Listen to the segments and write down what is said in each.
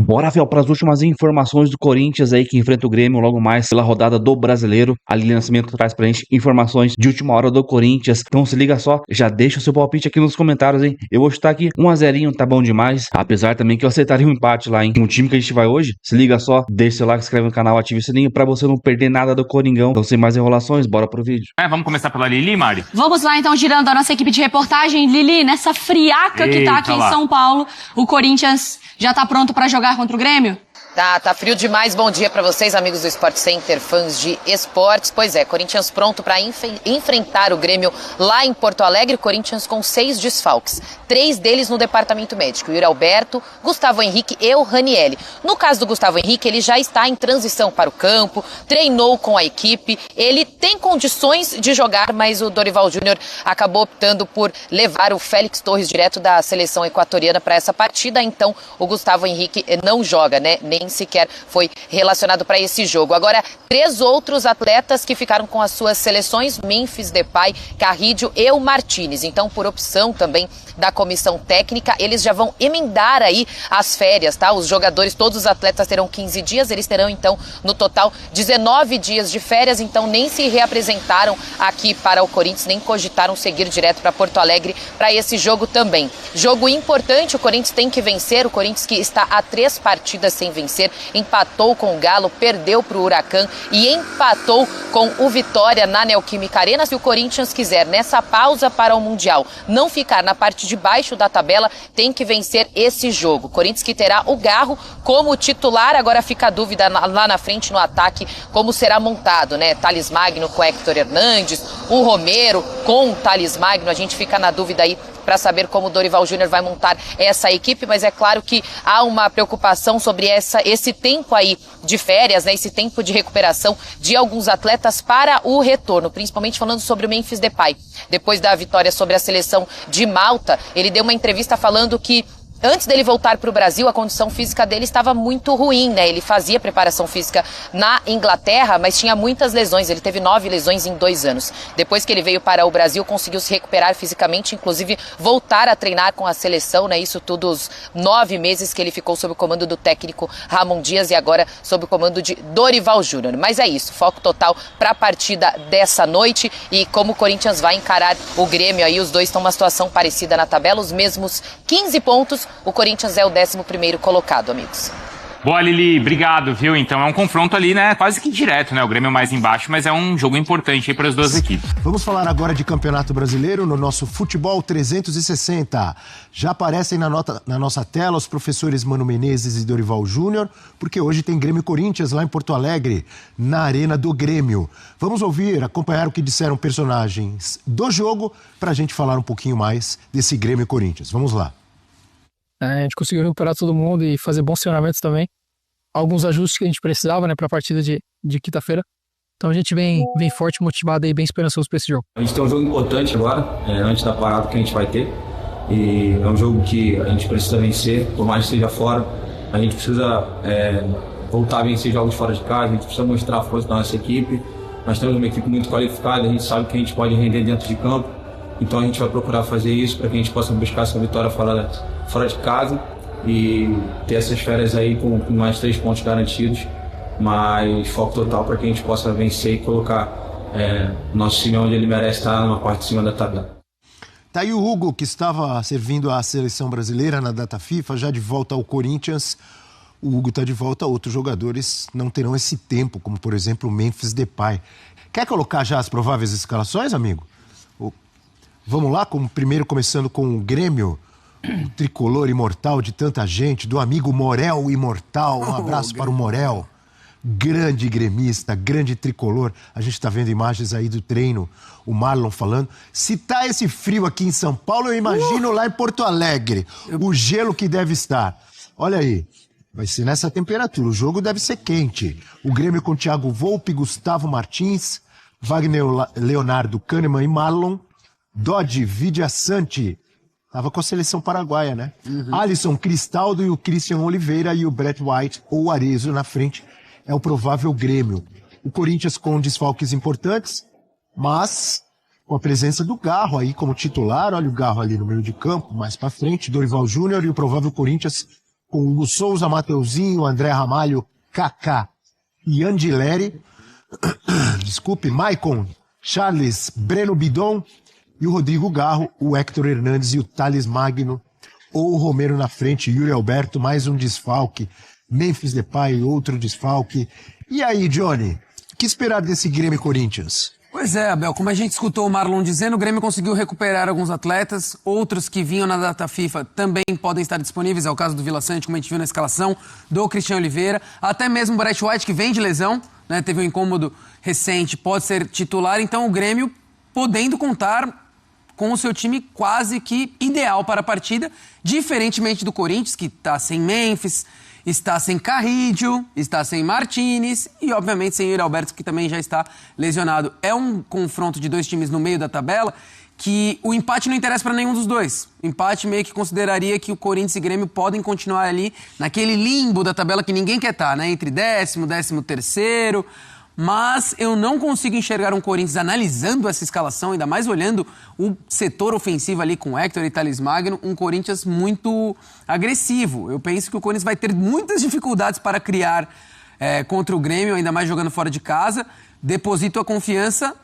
Bora, Fel, para as últimas informações do Corinthians aí que enfrenta o Grêmio logo mais pela rodada do Brasileiro. A Lili Nascimento traz pra gente informações de última hora do Corinthians. Então se liga só, já deixa o seu palpite aqui nos comentários, hein? Eu vou chutar aqui 1-0, tá bom demais. Apesar também que eu aceitaria um empate lá, hein? Com o time que a gente vai hoje, se liga só, deixa seu like, se inscreve no canal, ative o sininho pra você não perder nada do Coringão. Então sem mais enrolações, bora pro vídeo. Vamos começar pela Lili, Mari? Vamos lá, então, girando a nossa equipe de reportagem. Lili, nessa friaca que tá aqui em São Paulo, o Corinthians já tá pronto pra jogar contra o Grêmio? Tá frio demais. Bom dia pra vocês, amigos do Sport Center, fãs de esportes. Pois é, Corinthians pronto pra enfrentar o Grêmio lá em Porto Alegre. Corinthians com 6 desfalques, 3 deles no departamento médico: Yuri Alberto, Gustavo Henrique e o Ranieri. No caso do Gustavo Henrique, ele já está em transição para o campo, treinou com a equipe, ele tem condições de jogar, mas o Dorival Júnior acabou optando por levar o Félix Torres direto da seleção equatoriana para essa partida. Então o Gustavo Henrique não joga, né? Nem sequer foi relacionado para esse jogo. Agora, 3 outros atletas que ficaram com as suas seleções: Memphis Depay, Carrillo e o Martínez. Então, por opção também da comissão técnica, eles já vão emendar aí as férias, tá? Os jogadores, todos os atletas terão 15 dias, eles terão então no total 19 dias de férias, então nem se reapresentaram aqui para o Corinthians, nem cogitaram seguir direto para Porto Alegre para esse jogo também. Jogo importante, o Corinthians tem que vencer, o Corinthians que está a 3 partidas sem vencer, empatou com o Galo, perdeu para o Huracan e empatou com o Vitória na Neoquímica Arena. Se o Corinthians quiser, nessa pausa para o Mundial, não ficar na parte de baixo da tabela, tem que vencer esse jogo. Corinthians que terá o Garro como titular, agora fica a dúvida lá na frente no ataque como será montado, né? Thales Magno com Hector Hernandes, o Romero com o Thales Magno, a gente fica na dúvida aí para saber como o Dorival Júnior vai montar essa equipe, mas é claro que há uma preocupação sobre esse tempo aí de férias, né, esse tempo de recuperação de alguns atletas para o retorno, principalmente falando sobre o Memphis Depay. Depois da vitória sobre a seleção de Malta, ele deu uma entrevista falando que antes dele voltar para o Brasil, a condição física dele estava muito ruim, né? Ele fazia preparação física na Inglaterra, mas tinha muitas lesões. Ele teve 9 lesões em 2 anos. Depois que ele veio para o Brasil, conseguiu se recuperar fisicamente, inclusive voltar a treinar com a seleção, né? Isso tudo os 9 meses que ele ficou sob o comando do técnico Ramon Dias e agora sob o comando de Dorival Júnior. Mas é isso, foco total para a partida dessa noite e como o Corinthians vai encarar o Grêmio aí. Os dois estão numa situação parecida na tabela, os mesmos 15 pontos. O Corinthians é o 11º colocado, amigos. Boa, Lili, obrigado, viu? Então é um confronto ali, né, quase que direto, né? O Grêmio mais embaixo, mas é um jogo importante aí para as duas equipes. Vamos falar agora de Campeonato Brasileiro no nosso Futebol 360. Já aparecem na nossa tela os professores Mano Menezes e Dorival Júnior, porque hoje tem Grêmio e Corinthians lá em Porto Alegre, na Arena do Grêmio. Vamos acompanhar o que disseram personagens do jogo para a gente falar um pouquinho mais desse Grêmio e Corinthians. Vamos lá. A gente conseguiu recuperar todo mundo e fazer bons treinamentos também. Alguns ajustes que a gente precisava, né, para a partida de quinta-feira. Então a gente vem forte, motivado e bem esperançoso para esse jogo. A gente tem um jogo importante agora, antes da parada que a gente vai ter. E é um jogo que a gente precisa vencer, por mais que esteja fora. A gente precisa voltar a vencer jogos fora de casa, a gente precisa mostrar a força da nossa equipe. Nós temos uma equipe muito qualificada, a gente sabe que a gente pode render dentro de campo. Então a gente vai procurar fazer isso para que a gente possa buscar essa vitória fora de casa e ter essas férias aí com mais 3 pontos garantidos, mas foco total para que a gente possa vencer e colocar nosso time onde ele merece estar, numa parte de cima da tabela. Tá aí o Hugo, que estava servindo a seleção brasileira na data FIFA, já de volta ao Corinthians. O Hugo está de volta, outros jogadores não terão esse tempo, como por exemplo o Memphis Depay. Quer colocar já as prováveis escalações, amigo? Vamos lá, primeiro começando com o Grêmio, o tricolor imortal de tanta gente, do amigo Morel Imortal. Um abraço para o Morel, grande gremista, grande tricolor. A gente está vendo imagens aí do treino, o Marlon falando. Se tá esse frio aqui em São Paulo, eu imagino lá em Porto Alegre, o gelo que deve estar. Olha aí, vai ser nessa temperatura, o jogo deve ser quente. O Grêmio com Thiago Volpe, Gustavo Martins, Wagner Leonardo, Kahneman e Marlon. Dodge Vidiaçante, estava com a seleção paraguaia, né? Alisson Cristaldo e o Christian Oliveira e o Brett White ou Arezzo na frente é o provável Grêmio. O Corinthians com desfalques importantes, mas com a presença do Garro aí como titular. Olha o Garro ali no meio de campo, mais para frente, Dorival Júnior e o provável Corinthians com Hugo Souza, Mateuzinho, André Ramalho, Kaká e Andileri. Desculpe, Maicon, Charles, Breno Bidon e o Rodrigo Garro, o Héctor Hernandes e o Thales Magno, ou o Romero na frente, Yuri Alberto, mais um desfalque, Memphis Depay, outro desfalque. E aí, Johnny, o que esperar desse Grêmio Corinthians? Pois é, Abel, como a gente escutou o Marlon dizendo, o Grêmio conseguiu recuperar alguns atletas, outros que vinham na data FIFA também podem estar disponíveis, é o caso do Vila Sante, como a gente viu na escalação, do Cristiano Oliveira, até mesmo o Brett White, que vem de lesão, né, teve um incômodo recente, pode ser titular, então o Grêmio podendo contar com o seu time quase que ideal para a partida, diferentemente do Corinthians, que está sem Memphis, está sem Carrillo, está sem Martinez e, obviamente, sem Yuri Alberto, que também já está lesionado. É um confronto de dois times no meio da tabela que o empate não interessa para nenhum dos dois. O empate meio que consideraria que o Corinthians e Grêmio podem continuar ali naquele limbo da tabela que ninguém quer estar, né? Entre 10º, 13º. Mas eu não consigo enxergar um Corinthians analisando essa escalação, ainda mais olhando o setor ofensivo ali com Héctor e Thales Magno, um Corinthians muito agressivo. Eu penso que o Corinthians vai ter muitas dificuldades para criar contra o Grêmio, ainda mais jogando fora de casa. Deposito a confiança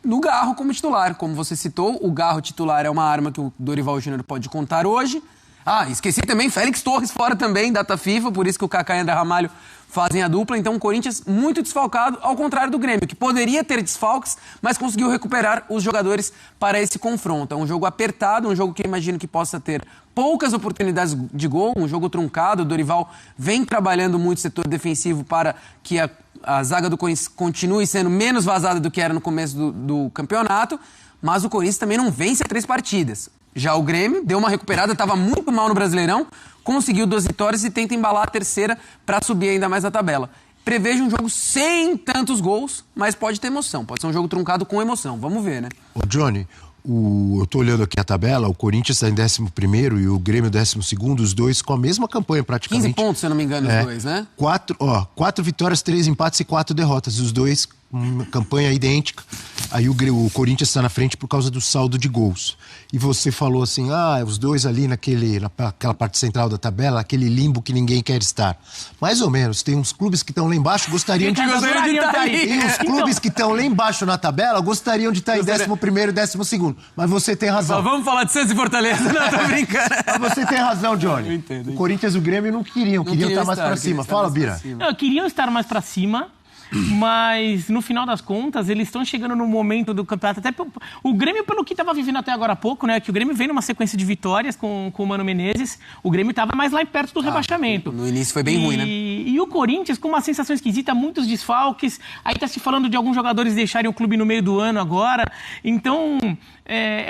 no Garro como titular. Como você citou, o Garro titular é uma arma que o Dorival Júnior pode contar hoje. Ah, esqueci também, Félix Torres fora também, data FIFA, por isso que o Kaká e André Ramalho fazem a dupla. Então, o Corinthians muito desfalcado, ao contrário do Grêmio, que poderia ter desfalques, mas conseguiu recuperar os jogadores para esse confronto. É um jogo apertado, um jogo que eu imagino que possa ter poucas oportunidades de gol, um jogo truncado. O Dorival vem trabalhando muito o setor defensivo para que a zaga do Corinthians continue sendo menos vazada do que era no começo do campeonato, mas o Corinthians também não vence a 3 partidas. Já o Grêmio deu uma recuperada, estava muito mal no Brasileirão, conseguiu 2 vitórias e tenta embalar a terceira para subir ainda mais a tabela. Prevejo um jogo sem tantos gols, mas pode ter emoção. Pode ser um jogo truncado com emoção. Vamos ver, né? Ô Johnny, eu tô olhando aqui a tabela, o Corinthians está em 11º e o Grêmio 12º, os dois com a mesma campanha praticamente. 15 pontos, se eu não me engano, os dois, né? 4 vitórias, 3 empates e 4 derrotas. Os dois, uma campanha idêntica. Aí o Corinthians está na frente por causa do saldo de gols. E você falou assim, os dois ali naquela parte central da tabela, aquele limbo que ninguém quer estar. Mais ou menos, tem uns clubes que estão lá embaixo gostariam de estar aí. E os clubes que estão lá embaixo na tabela gostariam de estar em 11º e 12º. Mas você tem razão. Só vamos falar de Santos e Fortaleza, não, tô brincando. Mas você tem razão, Johnny. Eu entendo. O Corinthians e o Grêmio não queriam estar mais pra cima. Fala, Bira. Queriam estar mais pra cima, mas no final das contas eles estão chegando no momento do campeonato, até o Grêmio pelo que estava vivendo até agora há pouco, né, que o Grêmio vem numa sequência de vitórias com o Mano Menezes, o Grêmio estava mais lá perto do rebaixamento. No início foi bem ruim, né? E o Corinthians com uma sensação esquisita, muitos desfalques, aí tá se falando de alguns jogadores deixarem o clube no meio do ano agora, então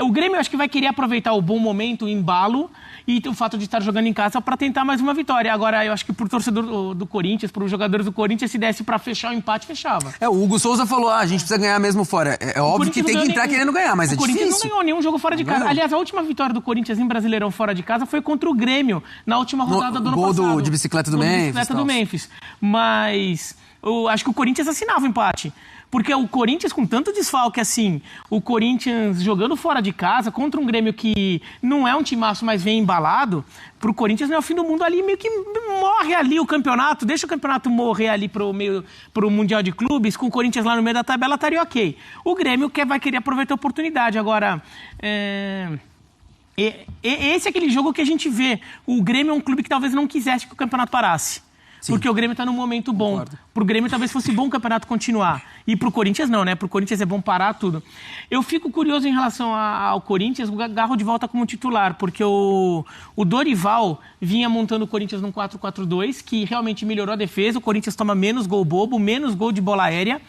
o Grêmio acho que vai querer aproveitar o bom momento, o embalo e o fato de estar jogando em casa para tentar mais uma vitória. Agora, eu acho que pro torcedor do Corinthians, para os jogadores do Corinthians, se desse para fechar o empate, fechava. O Hugo Souza falou, a gente precisa ganhar mesmo fora. É óbvio que tem que entrar querendo ganhar, mas é difícil. O Corinthians não ganhou nenhum jogo fora de casa. Aliás, a última vitória do Corinthians em Brasileirão fora de casa foi contra o Grêmio, na última rodada do ano passado. Gol de bicicleta do Memphis. Mas eu acho que o Corinthians assinava o empate. Porque o Corinthians, com tanto desfalque assim, o Corinthians jogando fora de casa contra um Grêmio que não é um timaço, mas vem embalado, pro Corinthians não é o fim do mundo ali, meio que morre ali o campeonato, deixa o campeonato morrer ali pro Mundial de Clubes, com o Corinthians lá no meio da tabela, estaria ok. O Grêmio vai querer aproveitar a oportunidade. Agora, esse é aquele jogo que a gente vê. O Grêmio é um clube que talvez não quisesse que o campeonato parasse. Sim. Porque o Grêmio está num momento bom. Concordo. Pro Grêmio talvez fosse bom o campeonato continuar. E pro Corinthians não, né? Pro Corinthians é bom parar tudo. Eu fico curioso em relação ao Corinthians, o Garro de volta como titular, porque o Dorival vinha montando o Corinthians num 4-4-2, que realmente melhorou a defesa. O Corinthians toma menos gol bobo, menos gol de bola aérea,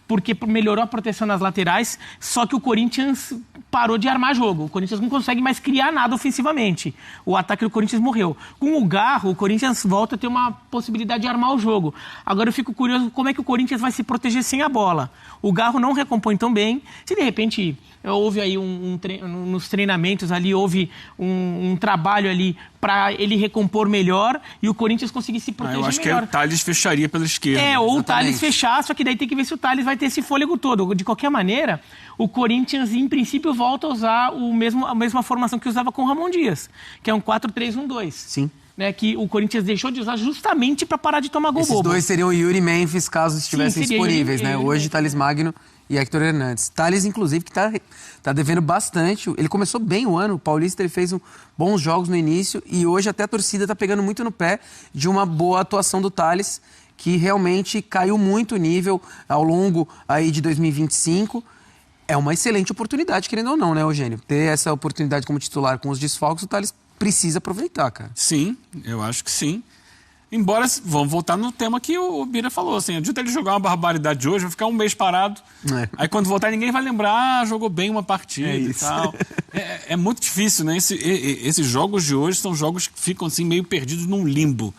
porque melhorou a proteção nas laterais, só que o Corinthians parou de armar jogo. O Corinthians não consegue mais criar nada ofensivamente. O ataque do Corinthians morreu. Com o Garro, o Corinthians volta a ter uma possibilidade de armar o jogo. Agora eu fico curioso como é que o Corinthians vai se proteger sem a bola. O Garro não recompõe tão bem. Se de repente houve aí nos treinamentos ali, houve um trabalho ali para ele recompor melhor e o Corinthians conseguir se proteger melhor. Eu acho que o Thales fecharia pela esquerda. Ou o Thales fechar, só que daí tem que ver se o Thales vai ter esse fôlego todo. De qualquer maneira, o Corinthians, em princípio, volta a usar a mesma formação que usava com o Ramon Dias, que é um 4-3-1-2. Sim. né, que o Corinthians deixou de usar justamente para parar de tomar gol bobo. Esses dois seriam Yuri e Memphis, caso estivessem seria disponíveis, Yuri, né? Yuri, Hoje, Thales Magno e Hector Hernandes. Thales, inclusive, que tá devendo bastante. Ele começou bem o ano, o Paulista ele fez bons jogos no início e hoje até a torcida tá pegando muito no pé de uma boa atuação do Thales, que realmente caiu muito o nível ao longo aí de 2025. É uma excelente oportunidade, querendo ou não, né, Eugênio? Ter essa oportunidade como titular com os desfalques, o Thales precisa aproveitar, cara. Sim, eu acho que sim. Embora, vamos voltar no tema que o Bira falou, assim, adianta ele jogar uma barbaridade hoje, vai ficar um mês parado, aí quando voltar ninguém vai lembrar, jogou bem uma partida e tal. É muito difícil, né? Esses jogos de hoje são jogos que ficam assim meio perdidos num limbo.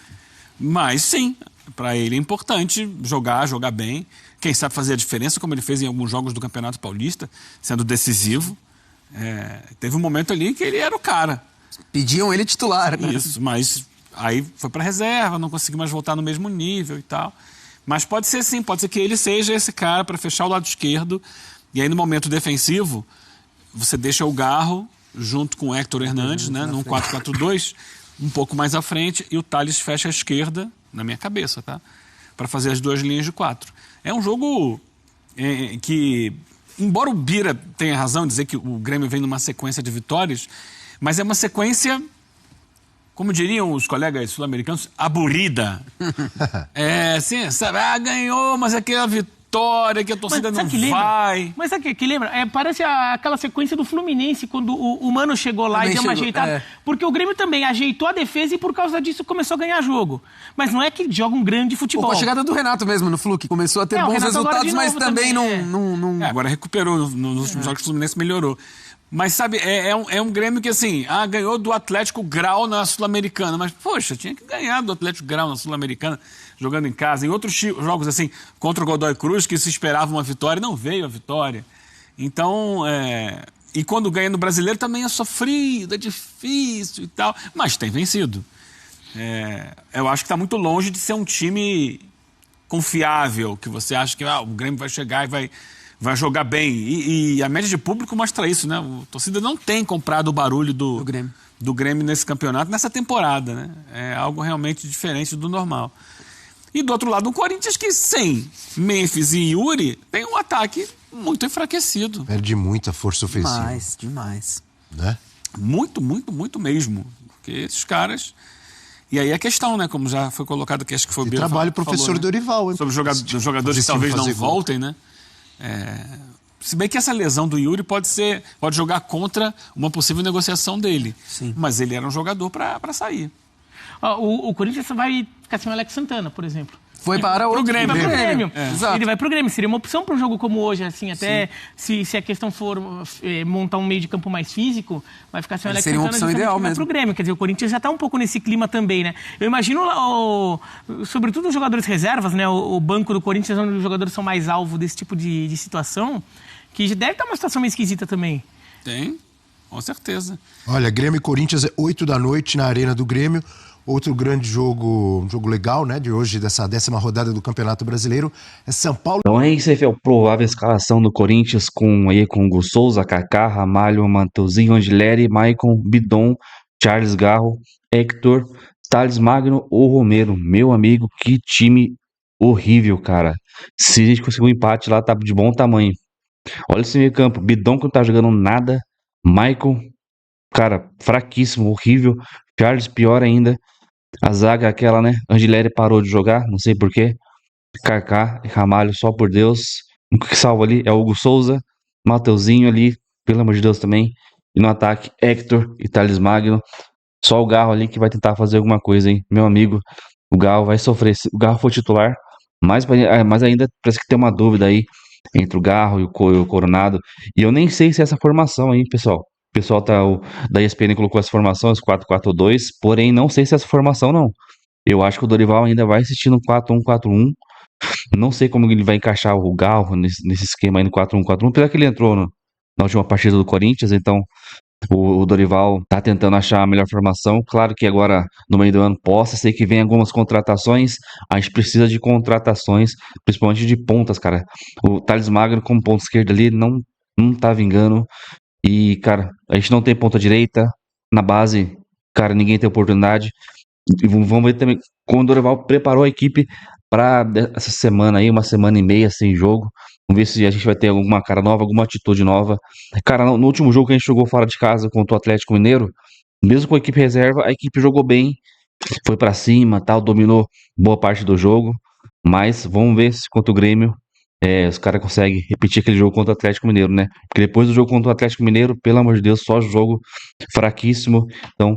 Mas sim, para ele é importante jogar bem. Quem sabe fazer a diferença, como ele fez em alguns jogos do Campeonato Paulista, sendo decisivo. Teve um momento ali que ele era o cara. Pediam ele titular, né? Isso, mas aí foi para reserva, não conseguiu mais voltar no mesmo nível e tal. Mas pode ser sim, pode ser que ele seja esse cara para fechar o lado esquerdo. E aí no momento defensivo, você deixa o Garro junto com o Hector Hernandes, né, num 4-4-2, um pouco mais à frente, e o Thales fecha a esquerda, na minha cabeça, tá? Para fazer as duas linhas de 4. É um jogo que, embora o Bira tenha razão em dizer que o Grêmio vem numa sequência de vitórias, mas é uma sequência, como diriam os colegas sul-americanos, aburrida. Assim, sabe, ganhou, mas aquela vitória que a torcida não vai. Mas sabe o que lembra? Parece aquela sequência do Fluminense, quando o Mano chegou lá também e deu uma ajeitada. Porque o Grêmio também ajeitou a defesa e por causa disso começou a ganhar jogo. Mas não é que joga um grande futebol. Com a chegada do Renato mesmo no Flu, que começou a ter bons resultados, mas também não... Agora recuperou, nos últimos jogos do Fluminense melhorou. Mas, sabe, é um Grêmio que, assim, ganhou do Atlético Grau na Sul-Americana. Mas, poxa, tinha que ganhar do Atlético Grau na Sul-Americana, jogando em casa. Em outros jogos, assim, contra o Godoy Cruz, que se esperava uma vitória, não veio a vitória. Então, e quando ganha no Brasileiro também é sofrido, é difícil e tal. Mas tem vencido. Eu acho que está muito longe de ser um time confiável, que você acha que o Grêmio vai chegar e vai jogar bem. E a média de público mostra isso, né? A torcida não tem comprado o barulho do Grêmio nesse campeonato, nessa temporada, né? É algo realmente diferente do normal. E do outro lado, o Corinthians, que sem Memphis e Yuri, tem um ataque muito enfraquecido. Perde muita força ofensiva. Demais. Né? Muito, muito, muito mesmo. Porque esses caras... E aí a questão, né? Como já foi colocado aqui, acho que foi o Bira trabalho professor falou, Dorival. Sobre os jogadores que talvez não voltem, né? Se bem que essa lesão do Yuri pode jogar contra uma possível negociação dele. Sim. Mas ele era um jogador para sair. O Corinthians vai ficar sem o Alex Santana, por exemplo. Foi para o Grêmio. Ele vai pro Grêmio. Seria uma opção para um jogo como hoje, assim, até se a questão for montar um meio de campo mais físico, vai ficar sem o Alex Santana. Seria uma opção ideal mesmo. Pro Grêmio. Quer dizer, o Corinthians já tá um pouco nesse clima também, né? Eu imagino, sobretudo os jogadores reservas, né? O banco do Corinthians, onde os jogadores são mais alvo desse tipo de situação, que deve estar uma situação meio esquisita também. Tem, com certeza. Olha, Grêmio e Corinthians é 20h na Arena do Grêmio. Outro grande jogo, um jogo legal, né, de hoje, dessa 10ª rodada do Campeonato Brasileiro, é São Paulo. Então é isso aí, a provável escalação do Corinthians com Hugo Souza, Kaká, Ramalho, Mateuzinho, Angileri, Maicon, Bidon, Charles Garro, Hector, Thales Magno ou Romero. Meu amigo, que time horrível, cara. Se a gente conseguir um empate lá, tá de bom tamanho. Olha esse meio campo, Bidon que não tá jogando nada, Maicon, cara, fraquíssimo, horrível, Charles pior ainda. A zaga aquela, né? Angileri parou de jogar, não sei porquê. Kaká e Ramalho, só por Deus. O que salva ali é o Hugo Souza, Mateuzinho ali, pelo amor de Deus também. E no ataque, Hector e Thales Magno. Só o Garro ali que vai tentar fazer alguma coisa, hein? Meu amigo, o Garro vai sofrer. Se o Garro for titular, mas ainda parece que tem uma dúvida aí entre o Garro e o Coronado. E eu nem sei se é essa formação aí, pessoal. O pessoal da ESPN colocou essa formação, esse 4-4-2, porém não sei se é essa formação não. Eu acho que o Dorival ainda vai assistir no 4-1-4-1. Não sei como ele vai encaixar o Garro nesse esquema aí no 4-1-4-1, apesar que ele entrou na última partida do Corinthians, então o Dorival tá tentando achar a melhor formação. Claro que agora, no meio do ano, possa ser que venha algumas contratações. A gente precisa de contratações, principalmente de pontas, cara. O Thales Magno como ponta esquerda ali não tá vingando. E, cara, a gente não tem ponta direita. Na base, cara, ninguém tem oportunidade. E vamos ver também como o Dorival preparou a equipe para essa semana aí, uma semana e meia sem jogo. Vamos ver se a gente vai ter alguma cara nova, alguma atitude nova. Cara, no último jogo que a gente jogou fora de casa contra o Atlético Mineiro, mesmo com a equipe reserva, a equipe jogou bem, foi pra cima, tal, dominou boa parte do jogo. Mas vamos ver se contra o Grêmio os caras conseguem repetir aquele jogo contra o Atlético Mineiro, né? Porque depois do jogo contra o Atlético Mineiro, pelo amor de Deus, só jogo fraquíssimo. Então,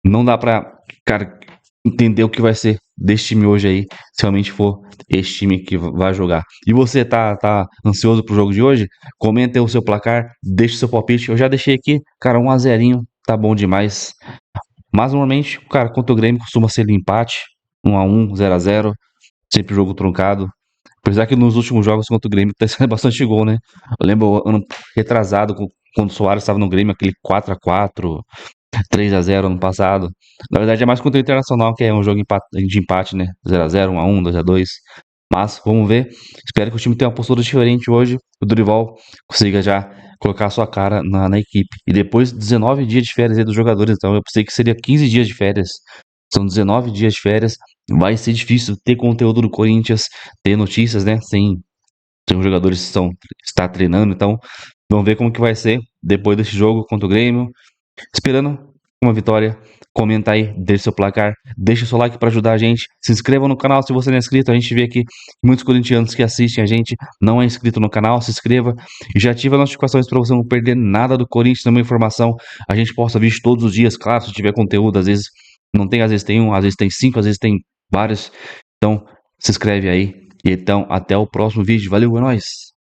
não dá pra, cara, entender o que vai ser desse time hoje aí, se realmente for esse time que vai jogar. E você tá ansioso pro jogo de hoje? Comenta aí o seu placar, deixa o seu palpite. Eu já deixei aqui, cara, 1-0, tá bom demais. Mas normalmente, cara, contra o Grêmio costuma ser de empate, 1-1, 0-0, sempre jogo truncado. Apesar que nos últimos jogos contra o Grêmio tá sendo bastante gol, né? Eu lembro ano retrasado, quando o Soares estava no Grêmio, aquele 4-4, 3-0 ano passado. Na verdade é mais contra o Internacional, que é um jogo de empate, né? 0-0, 1-1, 2-2. Mas vamos ver. Espero que o time tenha uma postura diferente hoje. O Dorival consiga já colocar a sua cara na equipe. E depois 19 dias de férias aí dos jogadores. Então eu pensei que seria 15 dias de férias. São 19 dias de férias. Vai ser difícil ter conteúdo do Corinthians, ter notícias, né? Sem os jogadores estar treinando. Então vamos ver como que vai ser depois desse jogo contra o Grêmio. Esperando uma vitória. Comenta aí, deixa seu placar, deixa o seu like para ajudar a gente. Se inscreva no canal se você não é inscrito. A gente vê aqui muitos corintianos que assistem a gente não é inscrito no canal. Se inscreva e já ativa as notificações para você não perder nada do Corinthians, nenhuma informação. A gente posta vídeo todos os dias, claro, se tiver conteúdo. Às vezes não tem, às vezes tem um, às vezes tem 5, às vezes tem vários. Então se inscreve aí. E então até o próximo vídeo. Valeu, é nóis!